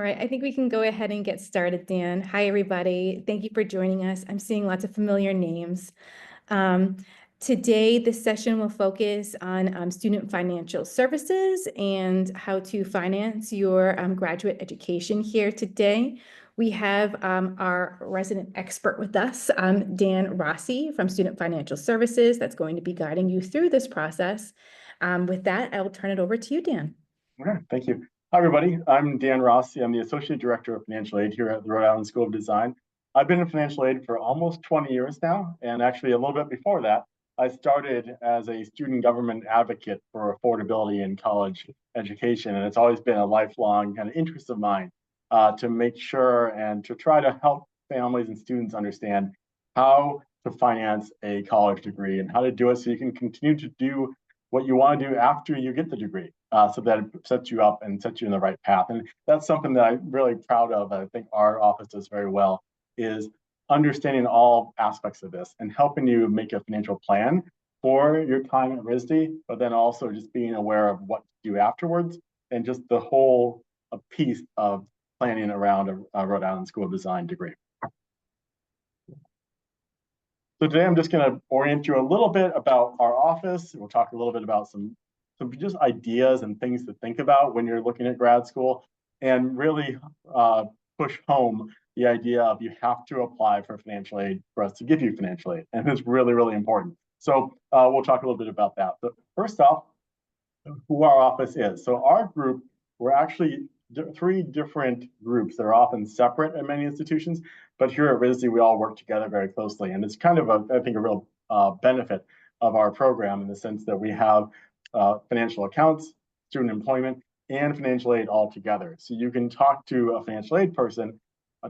right, I think we can go ahead and get started, Dan. Hi, everybody. Thank you for joining us. I'm seeing lots of familiar names. Um, Today, this session will focus on student financial services and how to finance your graduate education here today. We have our resident expert with us, Dan Rossi from Student Financial Services, that's going to be guiding you through this process. With that, I will turn it over to you, Dan. Okay, thank you. Hi, everybody. I'm Dan Rossi. I'm the Associate Director of Financial Aid here at the Rhode Island School of Design. I've been in financial aid for almost 20 years now, and actually a little bit before that, I started as a student government advocate for affordability in college education, and it's always been a lifelong kind of interest of mine to make sure and to try to help families and students understand how to finance a college degree and how to do it so you can continue to do what you want to do after you get the degree, so that it sets you up and sets you in the right path. And that's something that I'm really proud of, that I think our office does very well, is understanding all aspects of this and helping you make a financial plan for your time at RISD, but then also just being aware of what to do afterwards and just the whole piece of planning around a Rhode Island School of Design degree. So today I'm just going to orient you a little bit about our office. We'll talk a little bit about some just ideas and things to think about when you're looking at grad school, and really push home the idea of you have to apply for financial aid for us to give you financial aid. And it's really, really important. So we'll talk a little bit about that. But first off, who our office is. So our group, we're actually three different groups that are often separate at many institutions, but here at RISD, we all work together very closely. And it's kind of, I think, a real benefit of our program in the sense that we have financial accounts, student employment, and financial aid all together. So you can talk to a financial aid person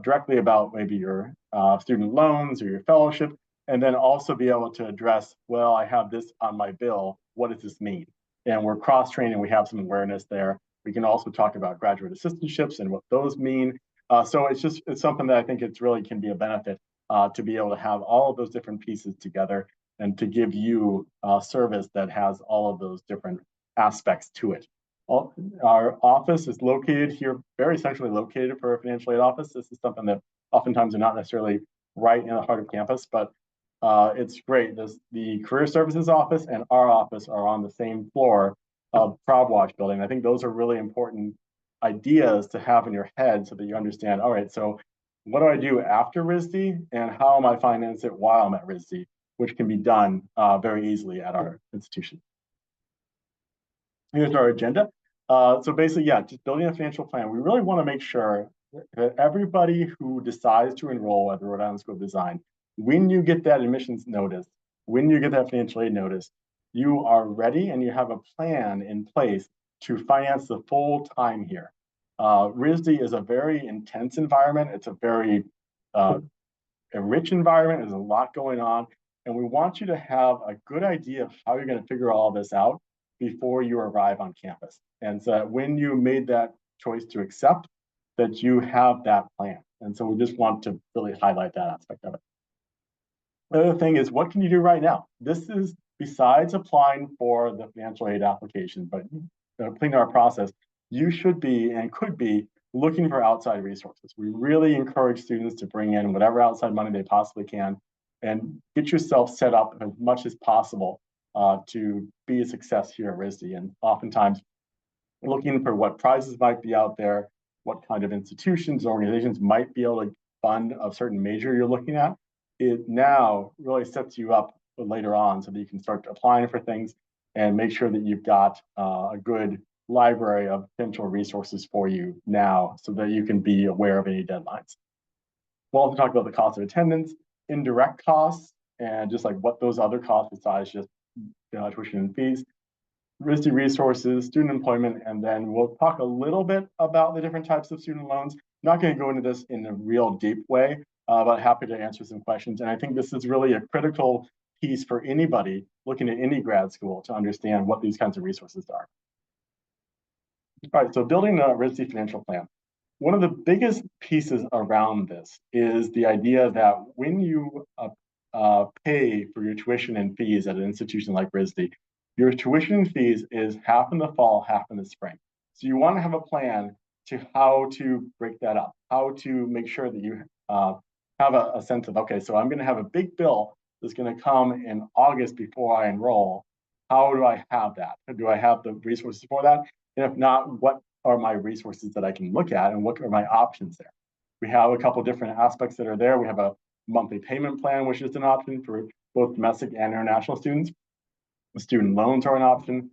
directly about maybe your student loans or your fellowship, and then also be able to address, well, I have this on my bill, what does this mean? And we're cross-training, we have some awareness there. We can also talk about graduate assistantships and what those mean. So it's something that I think it's really can be a benefit to be able to have all of those different pieces together and to give you a service that has all of those different aspects to it. Our office is located here, very centrally located for a financial aid office. This is something that oftentimes are not necessarily right in the heart of campus, but it's great. The Career Services office and our office are on the same floor of ProbWatch building. I think those are really important ideas to have in your head so that you understand, all right, so what do I do after RISD and how am I finance it while I'm at RISD, which can be done very easily at our institution. Here's our agenda. So basically, yeah, just building a financial plan. We really want to make sure that everybody who decides to enroll at the Rhode Island School of Design, when you get that admissions notice, when you get that financial aid notice, you are ready and you have a plan in place to finance the full time here. RISD is a very intense environment. It's a very a rich environment. There's a lot going on. And we want you to have a good idea of how you're going to figure all this out before you arrive on campus. And so when you made that choice to accept, that you have that plan. And so we just want to really highlight that aspect of it. The other thing is, what can you do right now? This is besides applying for the financial aid application, but completing our process, you should be and could be looking for outside resources. We really encourage students to bring in whatever outside money they possibly can and get yourself set up as much as possible to be a success here at RISD. And oftentimes looking for what prizes might be out there, what kind of institutions, organizations might be able to fund a certain major you're looking at, it now really sets you up later on so that you can start applying for things and make sure that you've got a good library of potential resources for you now so that you can be aware of any deadlines. We'll also talk about the cost of attendance, indirect costs, and just like what those other costs besides just tuition and fees, RISD resources, student employment, and then we'll talk a little bit about the different types of student loans. I'm not going to go into this in a real deep way, but happy to answer some questions. And I think this is really a critical piece for anybody looking at any grad school to understand what these kinds of resources are. All right, so building a RISD financial plan. One of the biggest pieces around this is the idea that when you pay for your tuition and fees at an institution like RISD, your tuition and fees is half in the fall, half in the spring. So you want to have a plan to how to break that up, how to make sure that you have a sense of, okay, so I'm going to have a big bill that's going to come in August before I enroll. How do I have that? Do I have the resources for that? And if not, what are my resources that I can look at and what are my options there? We have a couple different aspects that are there. We have a monthly payment plan, which is an option for both domestic and international students. Student loans are an option.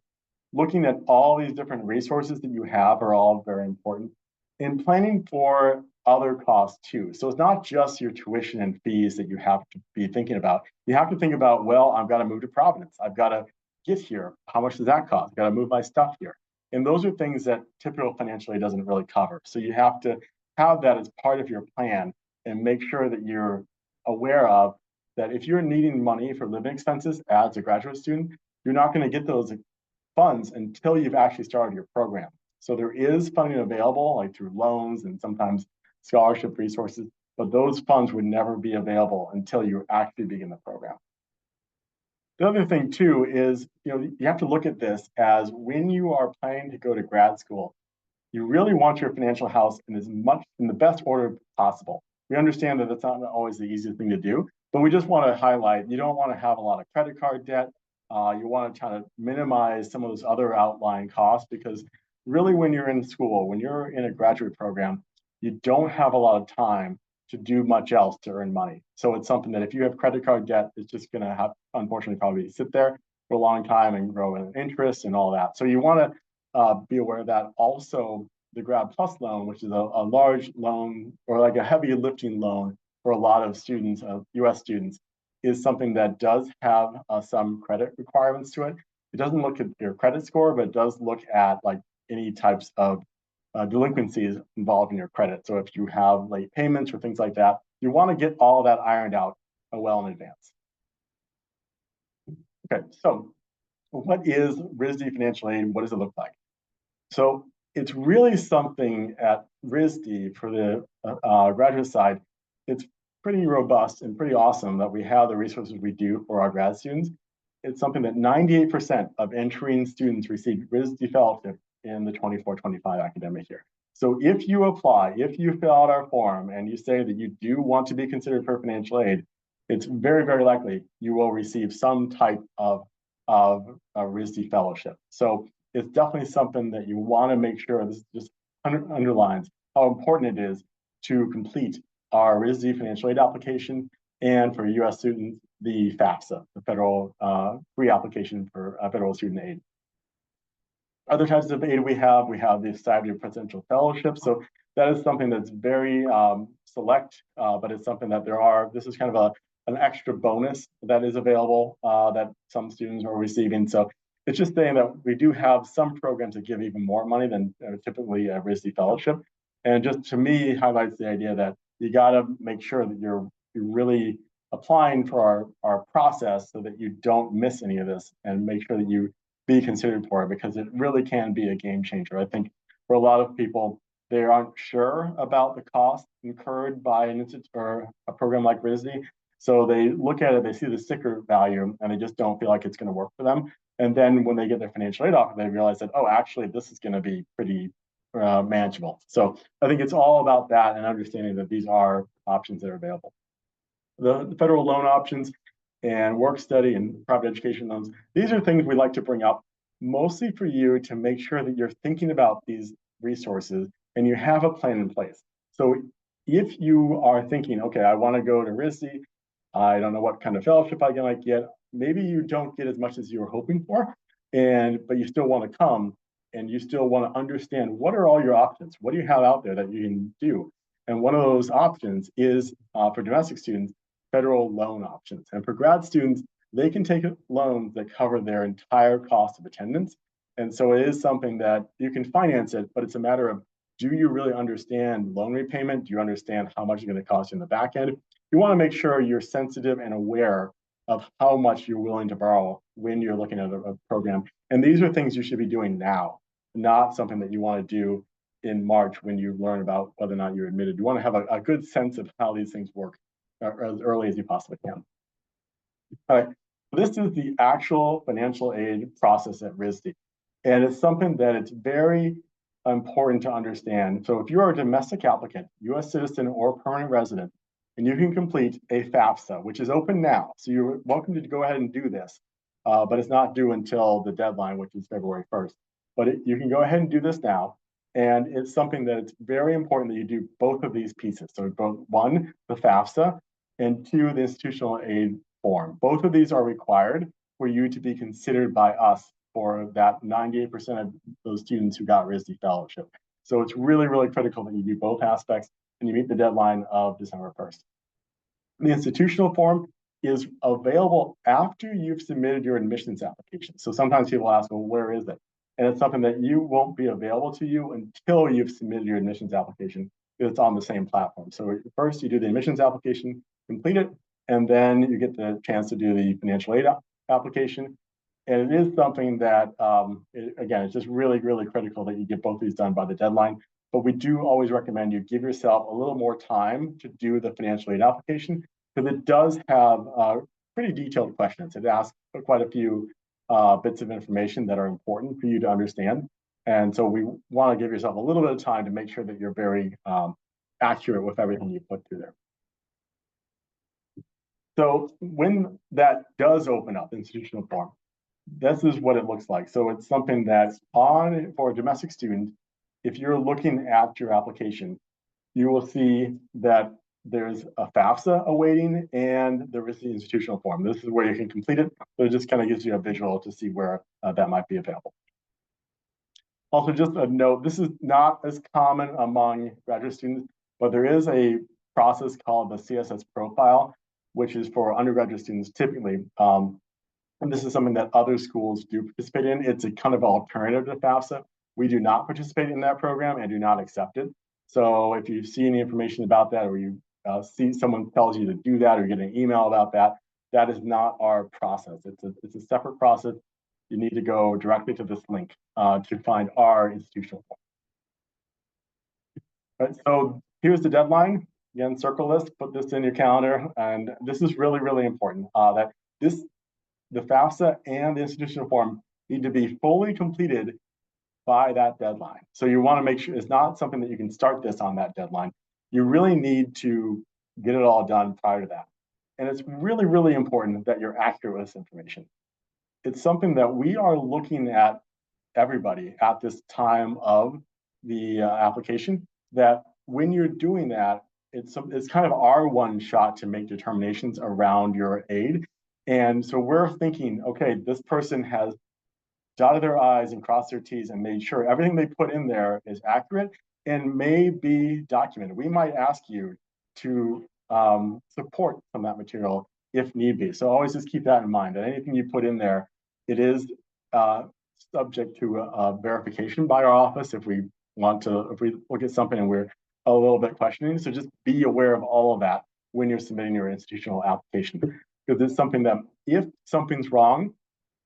Looking at all these different resources that you have are all very important. In planning for other costs too. So it's not just your tuition and fees that you have to be thinking about. You have to think about, well, I've got to move to Providence. I've got to get here. How much does that cost? I've got to move my stuff here. And those are things that typical financial aid doesn't really cover. So you have to have that as part of your plan and make sure that you're aware of that if you're needing money for living expenses as a graduate student, you're not going to get those funds until you've actually started your program. So there is funding available, like through loans and sometimes scholarship resources, but those funds would never be available until you actually begin the program. The other thing too is, you have to look at this as when you are planning to go to grad school, you really want your financial house in the best order possible. We understand that it's not always the easiest thing to do, but we just want to highlight, you don't want to have a lot of credit card debt. You want to try to minimize some of those other outlying costs because really when you're in school, when you're in a graduate program, you don't have a lot of time to do much else to earn money. So it's something that if you have credit card debt, it's just going to have, unfortunately, probably sit there for a long time and grow in interest and all that. So you want to be aware of that. Also, the Grad Plus loan, which is a large loan or like a heavy lifting loan for a lot of students, US students, is something that does have some credit requirements to it. It doesn't look at your credit score, but it does look at like any types of delinquencies involved in your credit. So if you have late payments or things like that, you want to get all of that ironed out well in advance. Okay, so what is RISD financial aid? What does it look like? So it's really something at RISD for the graduate side. It's pretty robust and pretty awesome that we have the resources we do for our grad students. It's something that 98% of entering students receive RISD fellowship in the 24-25 academic year. So if you apply, if you fill out our form and you say that you do want to be considered for financial aid, it's very, very likely you will receive some type of a RISD fellowship. So it's definitely something that you want to make sure, this just underlines how important it is to complete our RISD financial aid application and for US students, the FAFSA, the federal free application for federal student aid. Other types of aid we have the Society of Presidential Fellowship. So that is something that's very select, but it's something that this is kind of an extra bonus that is available that some students are receiving. So it's just saying that we do have some programs that give even more money than typically a RISD fellowship. And just to me highlights the idea that you got to make sure that you're really applying for our process so that you don't miss any of this and make sure that you be considered for it because it really can be a game changer. I think for a lot of people, they aren't sure about the cost incurred by an institute or a program like RISD. So they look at it, they see the sticker value, and they just don't feel like it's going to work for them. And then when they get their financial aid offer, they realize that, oh, actually, this is going to be pretty manageable. So I think it's all about that and understanding that these are options that are available. The federal loan options and work study and private education loans, these are things we like to bring up mostly for you to make sure that you're thinking about these resources and you have a plan in place. So if you are thinking, okay, I want to go to RISD, I don't know what kind of fellowship I might get, maybe you don't get as much as you were hoping for, but you still want to come and you still want to understand what are all your options? What do you have out there that you can do? And one of those options is for domestic students, federal loan options. And for grad students, they can take loans that cover their entire cost of attendance. And so it is something that you can finance it, but it's a matter of, do you really understand loan repayment? Do you understand how much it's going to cost you in the back end? You want to make sure you're sensitive and aware of how much you're willing to borrow when you're looking at a program. And these are things you should be doing now, not something that you want to do in March when you learn about whether or not you're admitted. You want to have a good sense of how these things work as early as you possibly can. All right, this is the actual financial aid process at RISD. And it's something that it's very important to understand. So if you are a domestic applicant, US citizen or permanent resident, and you can complete a FAFSA, which is open now. So you're welcome to go ahead and do this, but it's not due until the deadline, which is February 1st. But you can go ahead and do this now. And it's something that it's very important that you do both of these pieces. So both one, the FAFSA, and two, the institutional aid form. Both of these are required for you to be considered by us for that 98% of those students who got RISD fellowship. So it's really, really critical that you do both aspects and you meet the deadline of December 1st. The institutional form is available after you've submitted your admissions application. So sometimes people ask, well, where is it? And it's something that you won't be available to you until you've submitted your admissions application. It's on the same platform. So first you do the admissions application, complete it, and then you get the chance to do the financial aid application. And it is something that, again, it's just really, really critical that you get both these done by the deadline. But we do always recommend you give yourself a little more time to do the financial aid application because it does have pretty detailed questions. It asks quite a few bits of information that are important for you to understand. And so we want to give yourself a little bit of time to make sure that you're very accurate with everything you put through there. So when that does open up, institutional form, this is what it looks like. So it's something that's on for a domestic student. If you're looking at your application, you will see that there's a FAFSA awaiting and there is the institutional form. This is where you can complete it. So it just kind of gives you a visual to see where that might be available. Also, just a note, this is not as common among graduate students, but there is a process called the CSS profile, which is for undergraduate students typically. And this is something that other schools do participate in. It's a kind of alternative to FAFSA. We do not participate in that program and do not accept it. So if you see any information about that, or you see someone tells you to do that, or you get an email about that, that is not our process. It's a separate process. You need to go directly to this link to find our institutional form. Right, so here's the deadline. Again, circle this, put this in your calendar. And this is really, really important that the FAFSA and the institutional form need to be fully completed by that deadline. So you want to make sure it's not something that you can start this on that deadline. You really need to get it all done prior to that. And it's really, really important that you're accurate with this information. It's something that we are looking at everybody at this time of the application, that when you're doing that, it's kind of our one shot to make determinations around your aid. And so we're thinking, okay, this person has dotted their I's and crossed their T's and made sure everything they put in there is accurate and may be documented. We might ask you to support some of that material if need be. So always just keep that in mind, that anything you put in there, it is subject to verification by our office if we look at something and we're a little bit questioning. So just be aware of all of that when you're submitting your institutional application. Because it's something that if something's wrong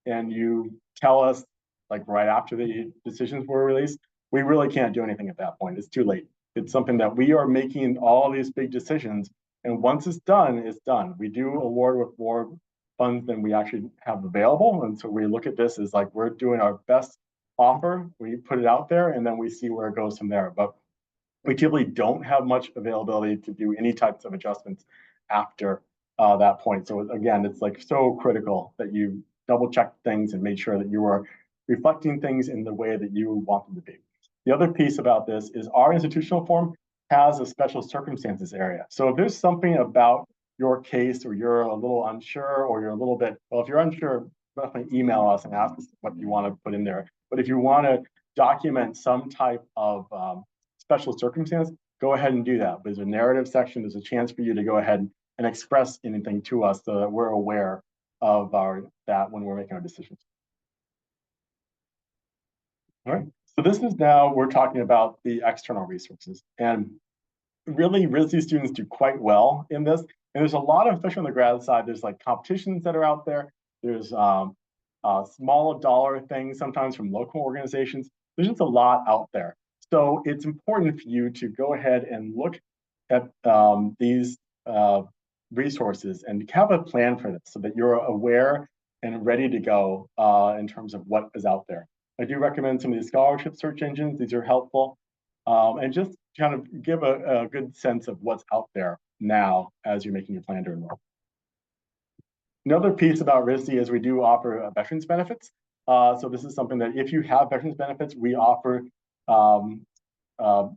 and you tell us like right after the decisions were released, we really can't do anything at that point. It's too late. It's something that we are making all these big decisions. And once it's done, it's done. We do award with more funds than we actually have available. And so we look at this as like we're doing our best offer. We put it out there and then we see where it goes from there. But we typically don't have much availability to do any types of adjustments after that point. So again, it's like so critical that you double check things and make sure that you are reflecting things in the way that you want them to be. The other piece about this is our institutional form has a special circumstances area. So if there's something about your case or you're a little unsure or you're a little bit, well, if you're unsure, definitely email us and ask us what you want to put in there. But if you want to document some type of special circumstance, go ahead and do that. There's a narrative section. There's a chance for you to go ahead and express anything to us so that we're aware of that when we're making our decisions. All right. So this is now, we're talking about the external resources. And really, RISD students do quite well in this. And there's a lot of, especially on the grad side, there's like competitions that are out there. There's small dollar things, sometimes from local organizations. There's just a lot out there. So it's important for you to go ahead and look at these resources and have a plan for this so that you're aware and ready to go in terms of what is out there. I do recommend some of these scholarship search engines. These are helpful. And just kind of give a good sense of what's out there now as you're making your plan to enroll. Another piece about RISD is we do offer veterans benefits. So this is something that if you have veterans benefits, we offer a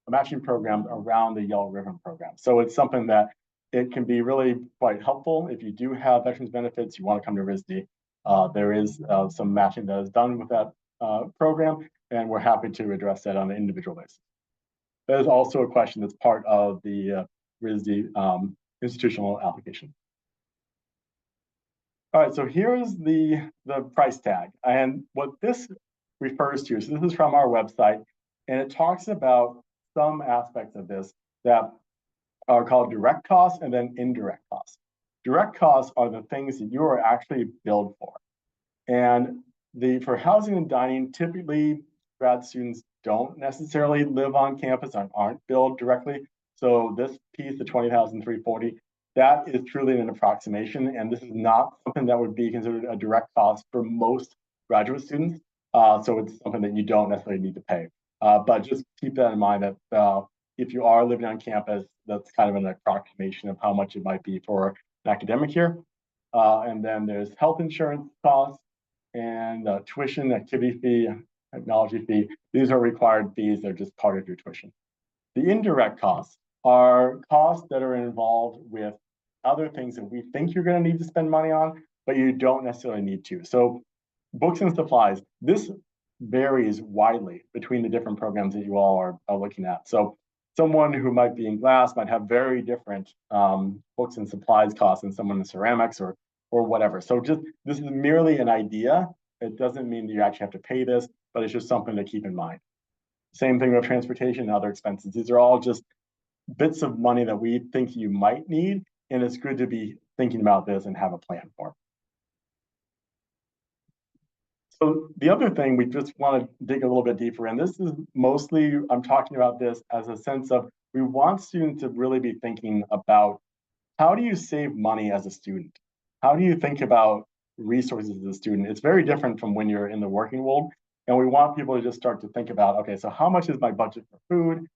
matching program around the Yellow Ribbon program. So it's something that it can be really quite helpful. If you do have veterans benefits, you want to come to RISD. There is some matching that is done with that program, and we're happy to address that on an individual basis. That is also a question that's part of the RISD institutional application. All right, so here's the price tag. And what this refers to, so this is from our website, and it talks about some aspects of this that are called direct costs and then indirect costs. Direct costs are the things that you are actually billed for. And for housing and dining, typically grad students don't necessarily live on campus and aren't billed directly. So this piece, the $20,340, that is truly an approximation, and this is not something that would be considered a direct cost for most graduate students. So it's something that you don't necessarily need to pay. But just keep that in mind that if you are living on campus, that's kind of an approximation of how much it might be for an academic year. And then there's health insurance costs and tuition, activity fee, technology fee. These are required fees. They're just part of your tuition. The indirect costs are costs that are involved with other things that we think you're going to need to spend money on, but you don't necessarily need to. So books and supplies, this varies widely between the different programs that you all are looking at. So someone who might be in glass might have very different books and supplies costs than someone in ceramics or whatever. So just this is merely an idea. It doesn't mean that you actually have to pay this, but it's just something to keep in mind. Same thing with transportation and other expenses. These are all just bits of money that we think you might need, and it's good to be thinking about this and have a plan for. So the other thing we just want to dig a little bit deeper in, this is mostly, I'm talking about this as a sense of, we want students to really be thinking about how do you save money as a student? How do you think about resources as a student? It's very different from when you're in the working world. And we want people to just start to think about, okay, so how much is my budget for food?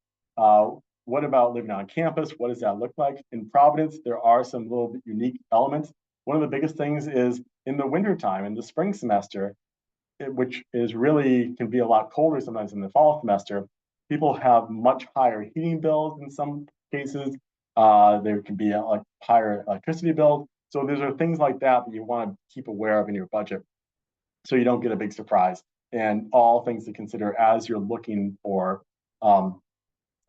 What about living on campus? What does that look like? In Providence, there are some little bit unique elements. One of the biggest things is in the wintertime, in the spring semester, which is really can be a lot colder sometimes in the fall semester, people have much higher heating bills in some cases. There can be a higher electricity bill. So these are things like that that you want to keep aware of in your budget so you don't get a big surprise, and all things to consider as you're looking for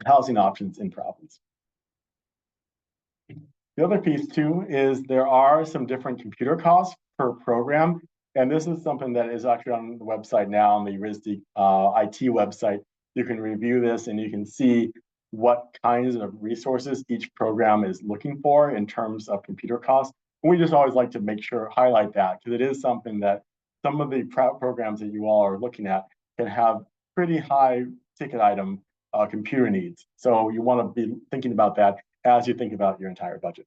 housing options in Providence. The other piece too is there are some different computer costs per program. And this is something that is actually on the website now, on the RISD IT website. You can review this and you can see what kinds of resources each program is looking for in terms of computer costs. And we just always like to make sure, highlight that, because it is something that some of the programs that you all are looking at can have pretty high ticket item computer needs. So you want to be thinking about that as you think about your entire budget.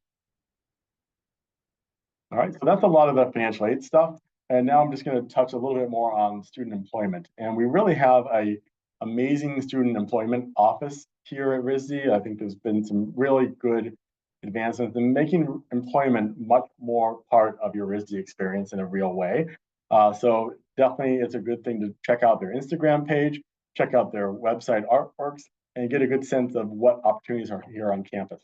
All right, so that's a lot of the financial aid stuff. And now I'm just going to touch a little bit more on student employment. And we really have an amazing student employment office here at RISD. I think there's been some really good advancements in making employment much more part of your RISD experience in a real way. So definitely it's a good thing to check out their Instagram page, check out their website artworks, and get a good sense of what opportunities are here on campus.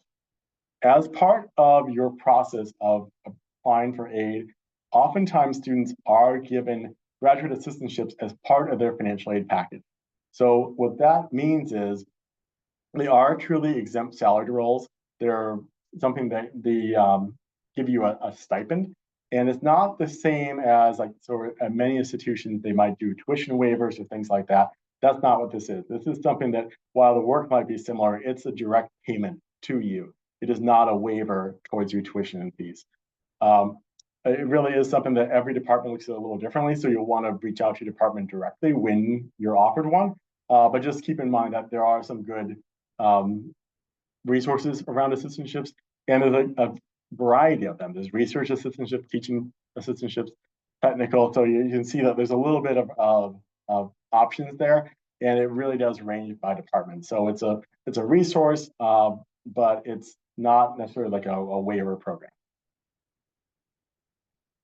As part of your process of applying for aid, oftentimes students are given graduate assistantships as part of their financial aid package. So what that means is they are truly exempt salary roles. They're something that they give you a stipend. And it's not the same as, like, so at many institutions, they might do tuition waivers or things like that. That's not what this is. This is something that, while the work might be similar, it's a direct payment to you. It is not a waiver towards your tuition and fees. It really is something that every department looks at a little differently. So you'll want to reach out to your department directly when you're offered one. But just keep in mind that there are some good resources around assistantships, and there's a variety of them. There's research assistantships, teaching assistantships, technical. So you can see that there's a little bit of of options there, and it really does range by department. So it's a resource, but it's not necessarily like a waiver program.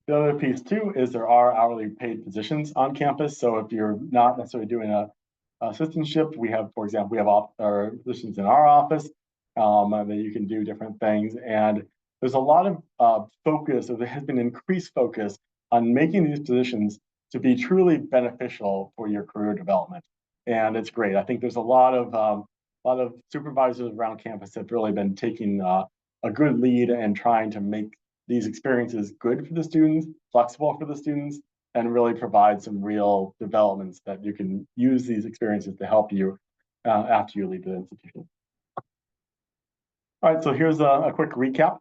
The other piece too is there are hourly paid positions on campus. So if you're not necessarily doing a assistantship, we have, for example, we have our positions in our office that you can do different things. And there's a lot of focus, or there has been increased focus on making these positions to be truly beneficial for your career development. And it's great. I think there's a lot of supervisors around campus have really been taking a good lead and trying to make these experiences good for the students, flexible for the students, and really provide some real developments that you can use these experiences to help you after you leave the institution. All right, so here's a quick recap.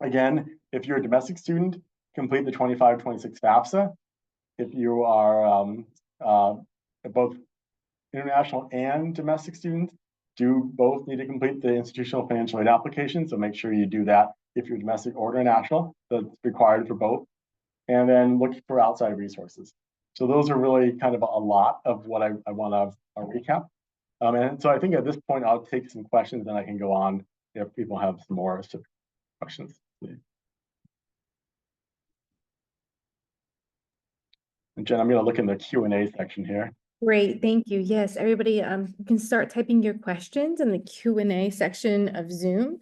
Again, if you're a domestic student, complete the 25-26 FAFSA. If you are both international and domestic students, do both need to complete the institutional financial aid application, so make sure you do that if you're domestic or international. That's required for both. And then look for outside resources. So those are really kind of a lot of what I want to recap. And so I think at this point, I'll take some questions and I can go on if people have some more questions. And Jen, I'm going to look in the Q&A section here. Great, thank you. Yes, everybody, you can start typing your questions in the Q&A section of Zoom.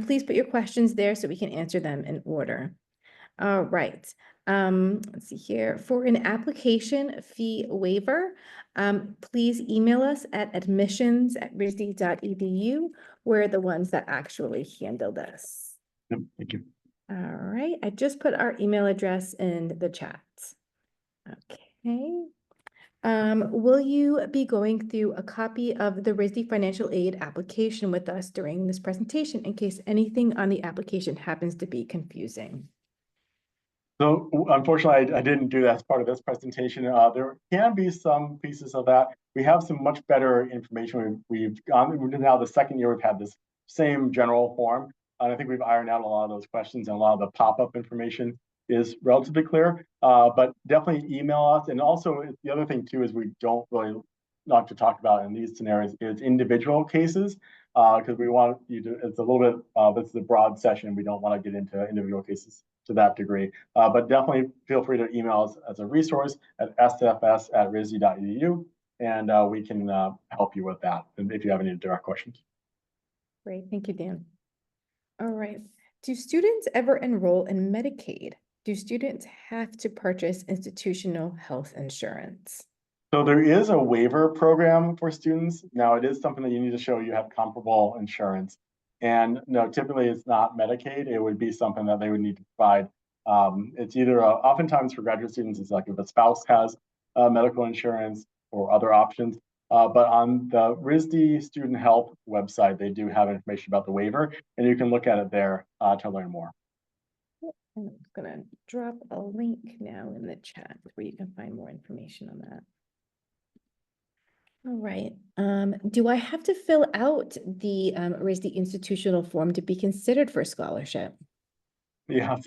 Please put your questions there so we can answer them in order. All right. Let's see here. For an application fee waiver, please email us at admissions@risd.edu. We're the ones that actually handle this. Yep, thank you. All right. I just put our email address in the chat. Okay. Will you be going through a copy of the RISD financial aid application with us during this presentation in case anything on the application happens to be confusing? So unfortunately, I didn't do that as part of this presentation. There can be some pieces of that. We have some much better information. We've gone now the second year we've had this same general form. And I think we've ironed out a lot of those questions, and a lot of the pop-up information is relatively clear. But definitely email us. And also the other thing too is we don't really like to talk about in these scenarios is individual cases, because we want you to, it's a little bit, this is a broad session. We don't want to get into individual cases to that degree. But definitely feel free to email us as a resource at sfs@risd.edu, and we can help you with that if you have any direct questions. Great, thank you, Dan. All right. Do students ever enroll in Medicaid? Do students have to purchase institutional health insurance? So there is a waiver program for students. Now it is something that you need to show you have comparable insurance. And no, typically it's not Medicaid. It would be something that they would need to provide. It's either oftentimes for graduate students, it's like if a spouse has medical insurance or other options. But on the RISD Student Help website, they do have information about the waiver, and you can look at it there to learn more. I'm going to drop a link now in the chat where you can find more information on that. All right. Do I have to fill out the RISD institutional form to be considered for scholarship? Yeah,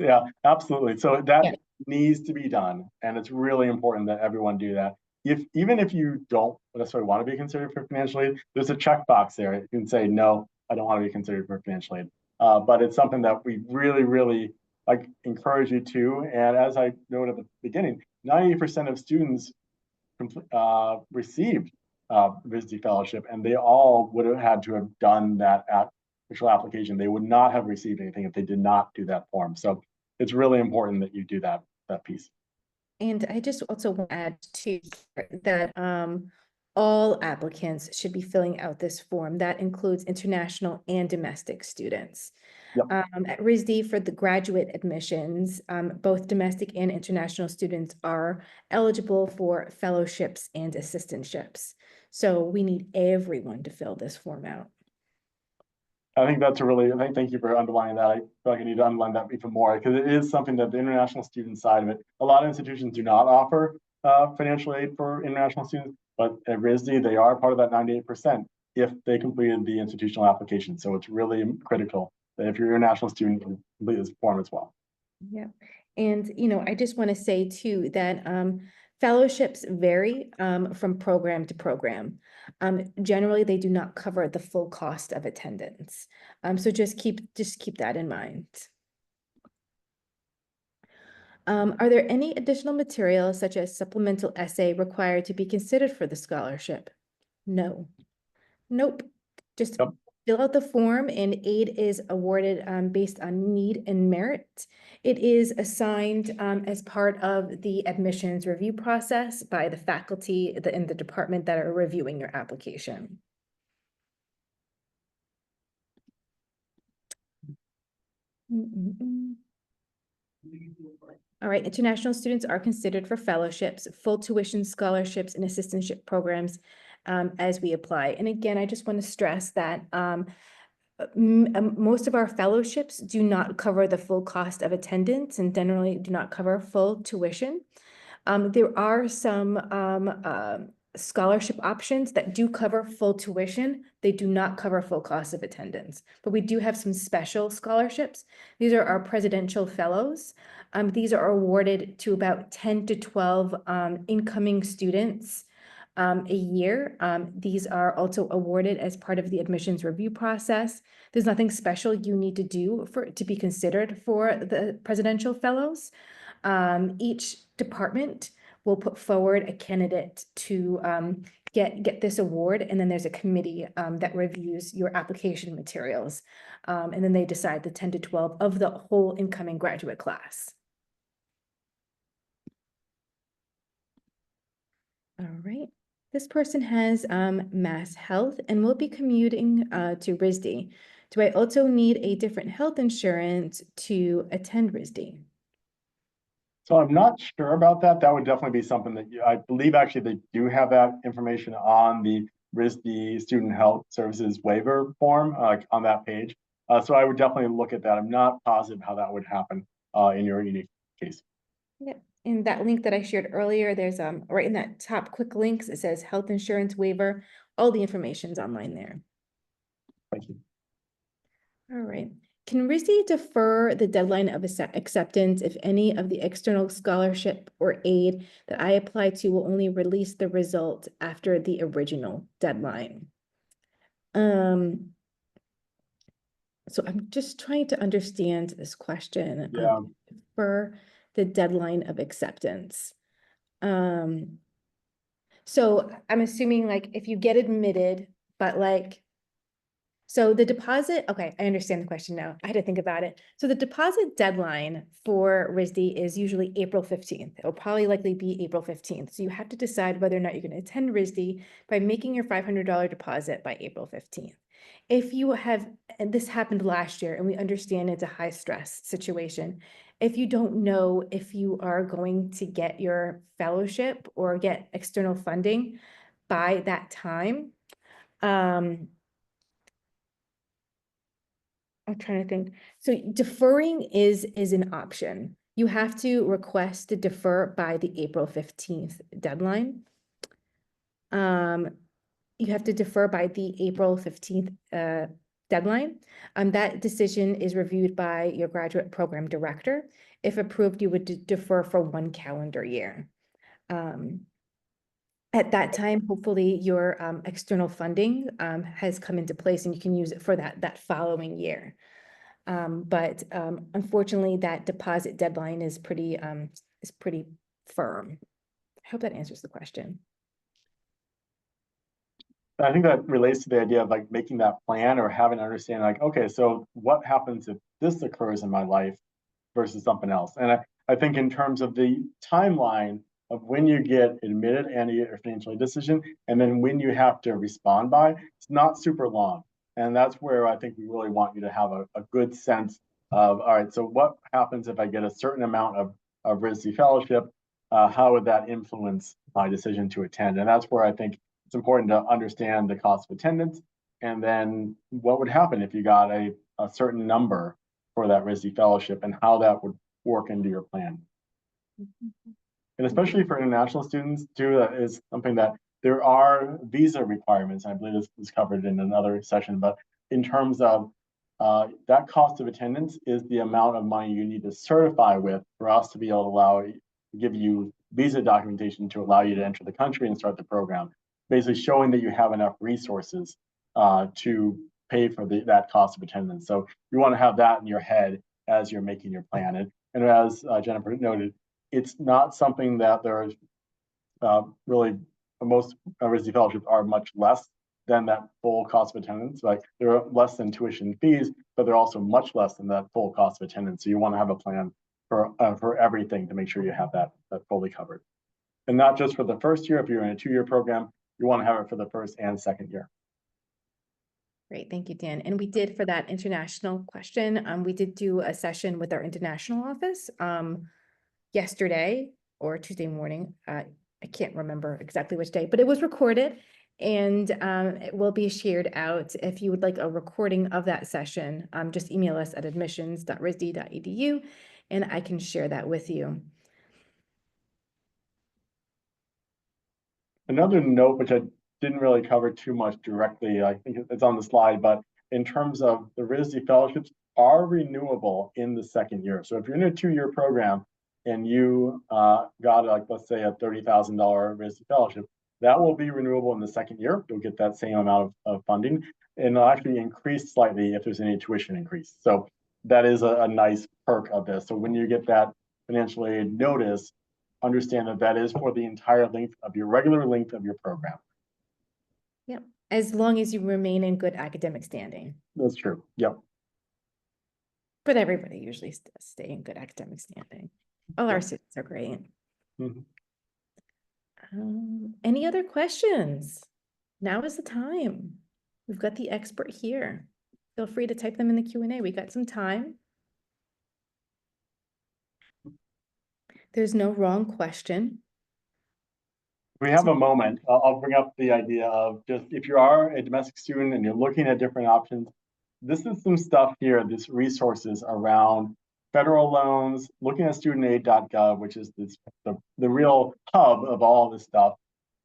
absolutely. So that needs to be done, and it's really important that everyone do that. Even if you don't necessarily want to be considered for financial aid, there's a checkbox there. You can say, no, I don't want to be considered for financial aid. But it's something that we really encourage you to. And as I noted at the beginning, 90% of students received RISD fellowship, and they all would have had to have done that official application. They would not have received anything if they did not do that form. So it's really important that you do that piece. And I just also want to add to that all applicants should be filling out this form. That includes international and domestic students. Yep. At RISD for the graduate admissions, both domestic and international students are eligible for fellowships and assistantships. So we need everyone to fill this form out. I think that's thank you for underlining that. I feel like I need to underline that even more because it is something that the international student side of it, a lot of institutions do not offer financial aid for international students, but at RISD, they are part of that 98% if they completed the institutional application. So it's really critical that if you're an international student, you complete this form as well. Yeah. And, I just want to say too that Fellowships vary from program to program. Generally, they do not cover the full cost of attendance. So just keep that in mind. Are there any additional materials such as supplemental essay required to be considered for the scholarship? No. Nope. Just Yep. fill out the form and aid is awarded based on need and merit. It is assigned as part of the admissions review process by the faculty in the department that are reviewing your application. All right, international students are considered for fellowships, full tuition scholarships, and assistantship programs as we apply. And again, I just want to stress that most of our fellowships do not cover the full cost of attendance and generally do not cover full tuition. There are some scholarship options that do cover full tuition. They do not cover full cost of attendance, but we do have some special scholarships. These are our presidential fellows. These are awarded to about 10 to 12 incoming students a year. These are also awarded as part of the admissions review process. There's nothing special you need to do to be considered for the presidential fellows. Each department will put forward a candidate to get this award, and then there's a committee that reviews your application materials. And then they decide the 10 to 12 of the whole incoming graduate class. All right. This person has Mass Health and will be commuting to RISD. Do I also need a different health insurance to attend RISD? So I'm not sure about that. That would definitely be something that I believe actually they do have that information on the RISD Student Health Services waiver form on that page. So I would definitely look at that. I'm not positive how that would happen in your unique case. Yeah, in that link that I shared earlier, there's right in that top quick links, it says health insurance waiver. All the information's online there. Thank you. All right. Can RISD defer the deadline of acceptance if any of the external scholarship or aid that I apply to will only release the result after the original deadline? So I'm just trying to understand this question. Yeah. For the deadline of acceptance. So I'm assuming like if you get admitted, but like, so the deposit, okay, I understand the question now. I had to think about it. So the deposit deadline for RISD is usually April 15th. It'll probably likely be April 15th. So you have to decide whether or not you're going to attend RISD by making your $500 deposit by April 15th. If you have, and this happened last year, and we understand it's a high stress situation. If you don't know if you are going to get your fellowship or get external funding by that time, I'm trying to think. So deferring is an option. You have to request to defer by the April 15th deadline. You have to defer by the April 15th deadline. That decision is reviewed by your graduate program director. If approved, you would defer for 1 calendar year. At that time, hopefully your external funding has come into place and you can use it for that following year. But unfortunately, that deposit deadline is pretty firm. I hope that answers the question. I think that relates to the idea of like making that plan or having an understanding like, okay, so what happens if this occurs in my life versus something else? And I think in terms of the timeline of when you get admitted and you get your financial aid decision, and then when you have to respond by, it's not super long. And that's where I think we really want you to have a good sense of, all right, so what happens if I get a certain amount of RISD fellowship? How would that influence my decision to attend? And that's where I think it's important to understand the cost of attendance, and then what would happen if you got a certain number for that RISD fellowship and how that would work into your plan. And especially for international students too, that is something that there are visa requirements. I believe this was covered in another session, but in terms of that cost of attendance is the amount of money you need to certify with for us to be able to give you visa documentation to allow you to enter the country and start the program, basically showing that you have enough resources to pay for that cost of attendance. So you want to have that in your head as you're making your plan. And as Jennifer noted, it's not something that there's really, most RISD fellowships are much less than that full cost of attendance. Like they're less than tuition fees, but they're also much less than that full cost of attendance. So you want to have a plan for everything to make sure you have that fully covered. And not just for the first year. If you're in a 2-year program, you want to have it for the first and second year. Great, thank you, Dan. And we did, for that international question, we did do a session with our international office yesterday or Tuesday morning. I can't remember exactly which day, but it was recorded, and it will be shared out. If you would like a recording of that session, just email us at admissions.risd.edu, and I can share that with you. Another note, which I didn't really cover too much directly, I think it's on the slide, but in terms of the RISD fellowships are renewable in the second year. So if you're in a 2-year program and you got, like, let's say a $30,000 RISD fellowship, that will be renewable in the second year. You'll get that same amount of funding, and it'll actually increase slightly if there's any tuition increase. So that is a nice perk of this. So when you get that financial aid notice, understand that that is for the entire length of your regular length of your program. Yep, as long as you remain in good academic standing. That's true. Yep. But everybody usually does stay in good academic standing. All our students are great. Mm-hmm. Any other questions? Now is the time. We've got the expert here. Feel free to type them in the Q&A. We got some time. There's no wrong question. We have a moment. I'll bring up the idea of just, if you are a domestic student and you're looking at different options, this is some stuff here, this resources around federal loans, looking at studentaid.gov, which is the real hub of all this stuff,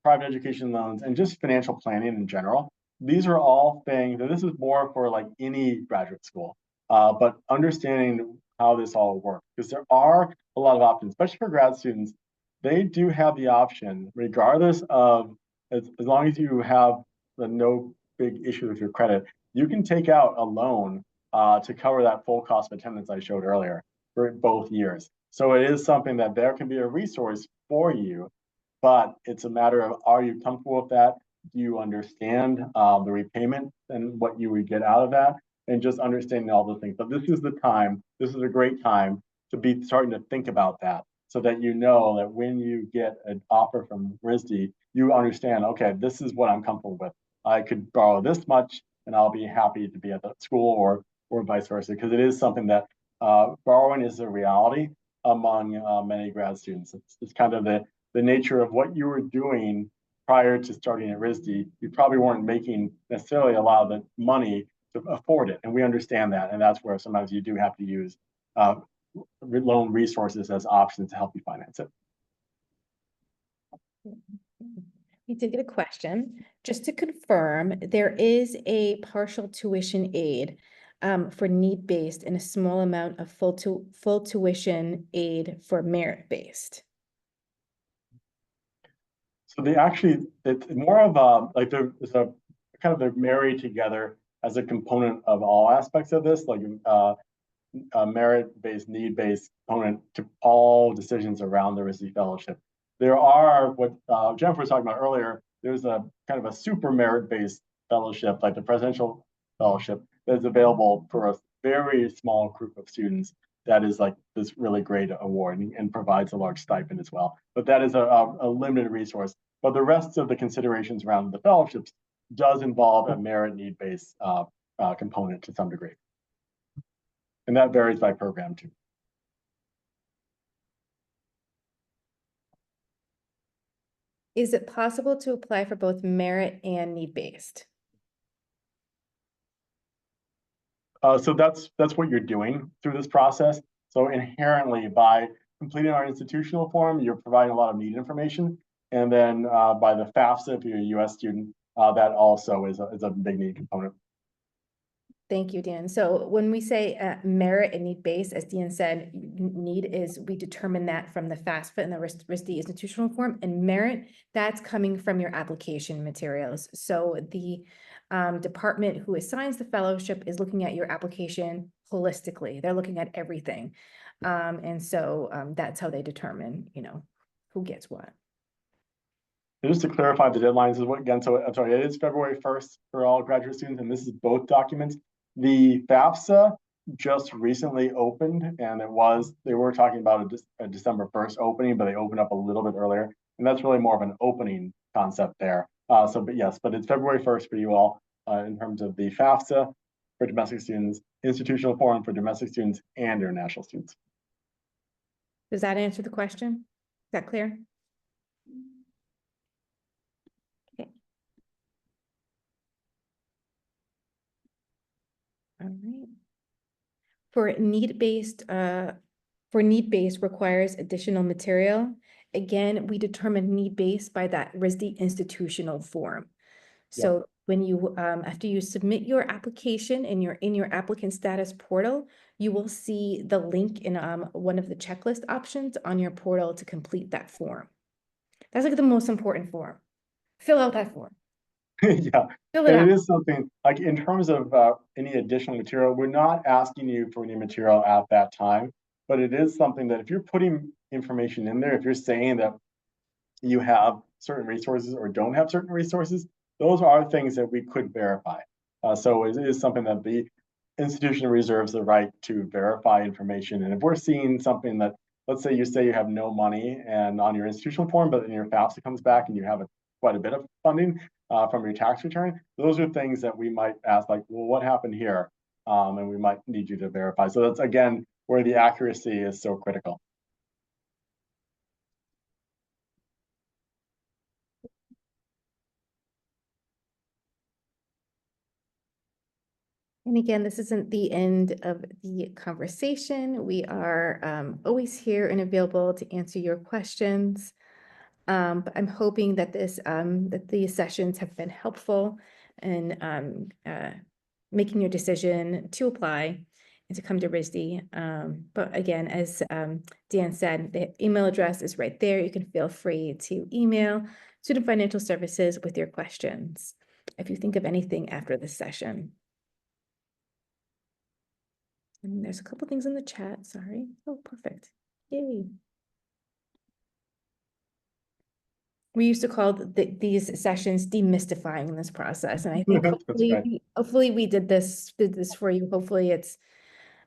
private education loans, and just financial planning in general. These are all things, and this is more for like any graduate school, but understanding how this all works, because there are a lot of options, especially for grad students. They do have the option, regardless of, as long as you have no big issue with your credit, you can take out a loan to cover that full cost of attendance I showed earlier for both years. So it is something that there can be a resource for you, but it's a matter of, are you comfortable with that? Do you understand the repayment and what you would get out of that? And just understanding all the things. But this is the time, this is a great time to be starting to think about that, so that you know that when you get an offer from RISD, you understand, okay, this is what I'm comfortable with. I could borrow this much and I'll be happy to be at the school, or vice versa, because it is something that borrowing is a reality among many grad students. It's kind of the nature of what you were doing prior to starting at RISD. You probably weren't making necessarily a lot of the money to afford it, and we understand that, and that's where sometimes you do have to use loan resources as options to help you finance it. We did get a question. Just to confirm, there is a partial tuition aid for need-based and a small amount of full tuition aid for merit-based. So it's more of like there's a kind of, they're married together as a component of all aspects of this, like a merit-based, need-based component to all decisions around the RISD fellowship. There are, what Jennifer was talking about earlier, there's a kind of a super merit-based fellowship, like the presidential fellowship, that's available for a very small group of students. That is like this really great award and provides a large stipend as well. But that is a limited resource. But the rest of the considerations around the fellowships does involve a merit need-based component to some degree. And that varies by program too. Is it possible to apply for both merit and need-based? So that's what you're doing through this process. So inherently, by completing our institutional form, you're providing a lot of need information. And then by the FAFSA, if you're a US student, that also is a big need component. Thank you, Dan. So when we say merit and need-based, as Dan said, need is, we determine that from the FAFSA and the RISD institutional form, and merit, that's coming from your application materials. So the department who assigns the fellowship is looking at your application holistically. They're looking at everything. And so that's how they determine, who gets what. And just to clarify the deadlines is what again, so I'm sorry, it is February 1st for all graduate students, and this is both documents. The FAFSA just recently opened, and they were talking about a December 1st opening, but they opened up a little bit earlier. And that's really more of an opening concept there. But it's February 1st for you all in terms of the FAFSA for domestic students, institutional form for domestic students and international students. Does that answer the question? Is that clear? Okay. All right. For need-based requires additional material. Again, we determine need-based by that RISD institutional form. So when you, after you submit your application in your applicant status portal, you will see the link in one of the checklist options on your portal to complete that form. That's like the most important form. Fill out that form. Yeah, Fill it and out. it is something like in terms of any additional material, we're not asking you for any material at that time, but it is something that if you're putting information in there, if you're saying that you have certain resources or don't have certain resources, those are things that we could verify. So it is something that the institution reserves the right to verify information. And if we're seeing something that, let's say you have no money and on your institutional form, but then your FAFSA comes back and you have quite a bit of funding from your tax return, those are things that we might ask like, well, what happened here? And we might need you to verify. So that's, again, where the accuracy is so critical. And again, this isn't the end of the conversation. We are always here and available to answer your questions. But I'm hoping that that these sessions have been helpful in making your decision to apply and to come to RISD. But again, as Dan said, the email address is right there. You can feel free to email Student Financial Services with your questions if you think of anything after this session. And there's a couple things in the chat, sorry. Oh, perfect. Yay. We used to call these sessions demystifying this process. And I think hopefully we did this for you. Hopefully it's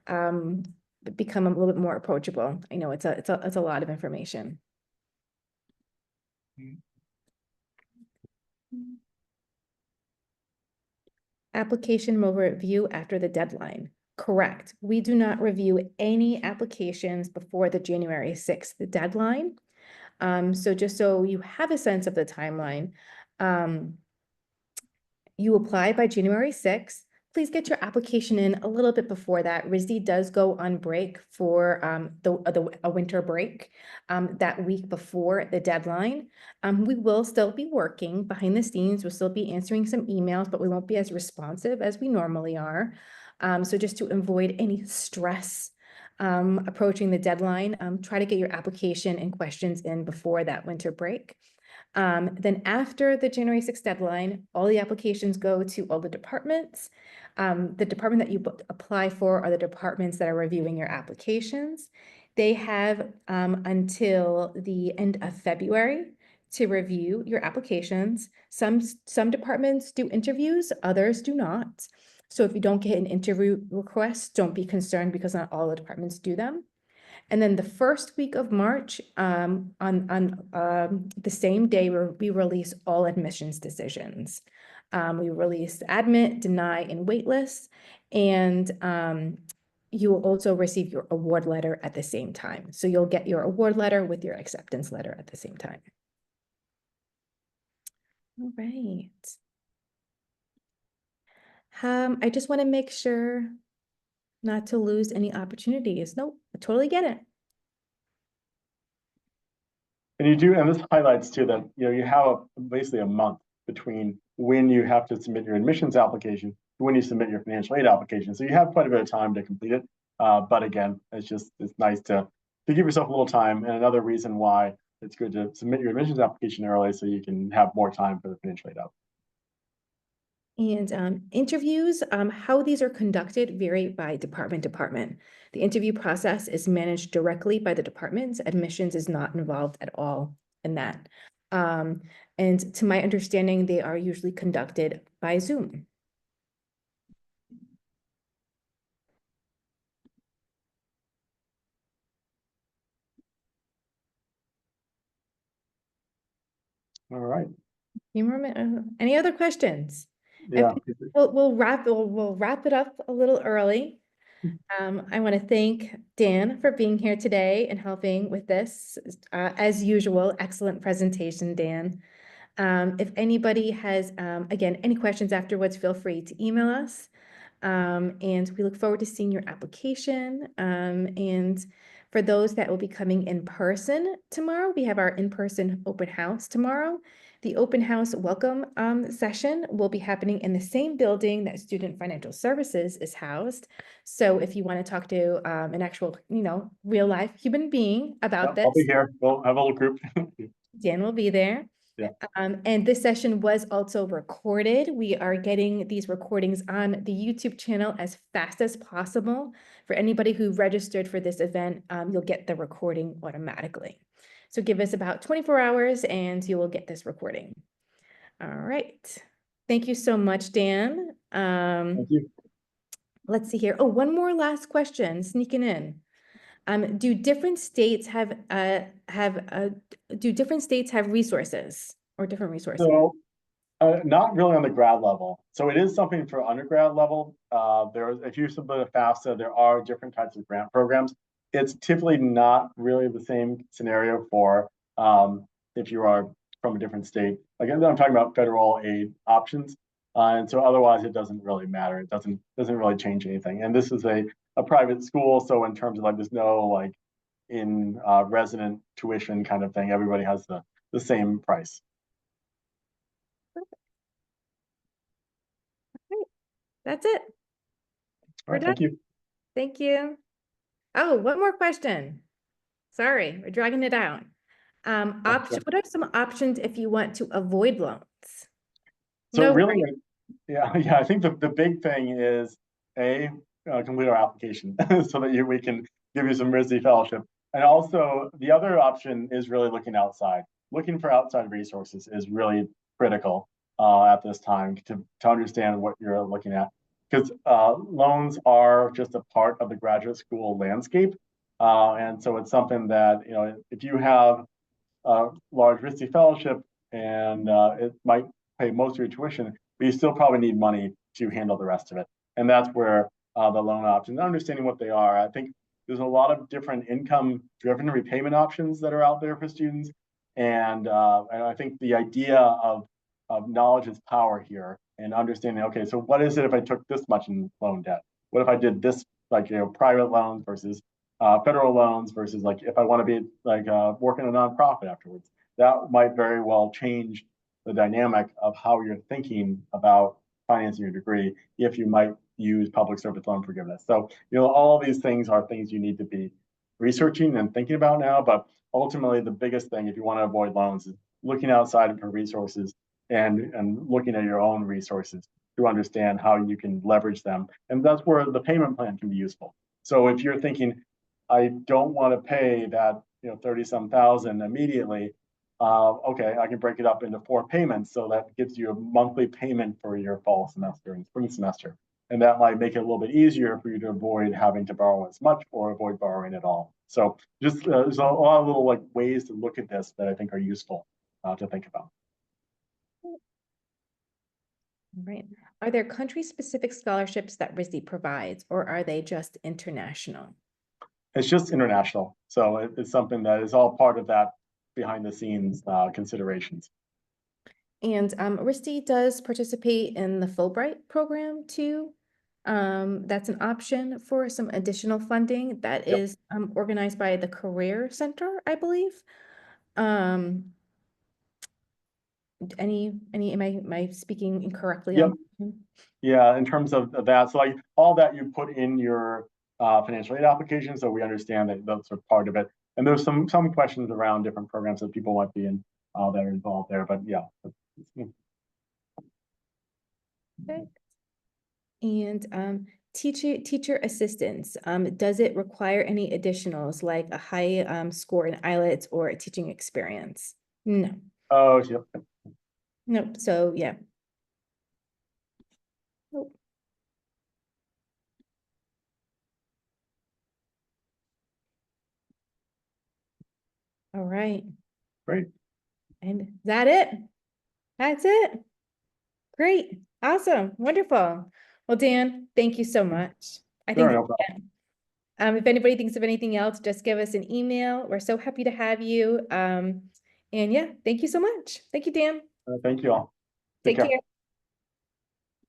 become a little bit more approachable. I know it's a lot of information. Application will review after the deadline. Correct. We do not review any applications before the January 6th deadline. So just so you have a sense of the timeline, you apply by January 6th. Please get your application in a little bit before that. RISD does go on break for a winter break that week before the deadline. We will still be working behind the scenes. We'll still be answering some emails, but we won't be as responsive as we normally are. So just to avoid any stress approaching the deadline, try to get your application and questions in before that winter break. Then after the January 6th deadline, all the applications go to all the departments. The department that you apply for are the departments that are reviewing your applications. They have until the end of February to review your applications. Some departments do interviews, others do not. So if you don't get an interview request, don't be concerned because not all the departments do them. And then the first week of March, on the same day, we release all admissions decisions. We release admit, deny, and waitlist, and you will also receive your award letter at the same time. So you'll get your award letter with your acceptance letter at the same time. All right. I just want to make sure not to lose any opportunities. Nope, I totally get it. And you do, and this highlights too that you have basically a month between when you have to submit your admissions application, when you submit your financial aid application. So you have quite a bit of time to complete it. But again, it's nice to give yourself a little time. And another reason why it's good to submit your admissions application early so you can have more time for the financial aid out. And interviews, how these are conducted vary by department. The interview process is managed directly by the departments. Admissions is not involved at all in that. And to my understanding, they are usually conducted by Zoom. All right. Any other questions? Yeah. We'll wrap it up a little early. I want to thank Dan for being here today and helping with this. As usual, excellent presentation, Dan. If anybody has, again, any questions afterwards, feel free to email us. And we look forward to seeing your application. And for those that will be coming in person tomorrow, we have our in-person open house tomorrow. The open house welcome session will be happening in the same building that Student Financial Services is housed. So if you want to talk to an actual, real life human being about I'll be this, here. We'll have a little group. Dan will be there. Yeah. And this session was also recorded. We are getting these recordings on the YouTube channel as fast as possible. For anybody who registered for this event, you'll get the recording automatically. So give us about 24 hours and you will get this recording. All right. Thank you so much, Dan. Thank you. Let's see here. Oh, one more last question sneaking in. Do different states have resources or different resources? So not really on the grad level. So it is something for undergrad level. If you submit a FAFSA, there are different types of grant programs. It's typically not really the same scenario for if you are from a different state. Again, I'm talking about federal aid options. And so otherwise it doesn't really matter. It doesn't really change anything. And this is a private school. So in terms of like, there's no like in resident tuition kind of thing, everybody has the same price. That's it. All right, thank you. Thank you. Oh, one more question. Sorry, we're dragging it out. What are some options if you want to avoid loans? So No, really, yeah, I think the big thing is complete our application so that we can give you some RISD fellowship. And also the other option is really looking outside. Looking for outside resources is really critical at this time to understand what you're looking at. Because loans are just a part of the graduate school landscape. And so it's something that, if you have a large RISD fellowship and it might pay most of your tuition, but you still probably need money to handle the rest of it. And that's where the loan options, understanding what they are. I think there's a lot of different income-driven repayment options that are out there for students. And I think the idea of knowledge is power here and understanding, okay, so what is it if I took this much in loan debt? What if I did this, like, private loans versus federal loans versus like if I want to be like working a nonprofit afterwards? That might very well change the dynamic of how you're thinking about financing your degree if you might use public service loan forgiveness. So, all these things are things you need to be researching and thinking about now. But ultimately, the biggest thing, if you want to avoid loans, is looking outside for resources and looking at your own resources to understand how you can leverage them. And that's where the payment plan can be useful. So if you're thinking, I don't want to pay that 30-some thousand immediately, okay, I can break it up into 4 payments, so that gives you a monthly payment for your fall semester and spring semester. And that might make it a little bit easier for you to avoid having to borrow as much or avoid borrowing at all. So just there's a lot of little like ways to look at this that I think are useful to think about. Right. Are there country-specific scholarships that RISD provides, or are they just international? It's just international. So it's something that is all part of that behind the scenes considerations. And RISD does participate in the Fulbright program too. That's an option for some additional funding that is organized by the Career Center, I believe. Am I speaking incorrectly on? Yeah, in terms of that, so like all that you put in your financial aid application, so we understand that that's a part of it. And there's some questions around different programs that people might be in that are involved there, but yeah. Okay. And teacher assistance, does it require any additionals like a high score in IELTS or a teaching experience? No, Oh, yep. nope. So yeah. Nope. All right. Great. And is that it? That's it. Great. Awesome. Wonderful. Well, Dan, thank you so much. I Sure, think, no problem. if anybody thinks of anything else, just give us an email. We're so happy to have you. And yeah, thank you so much. Thank you, Dan. Thank you all. Take Take care. care.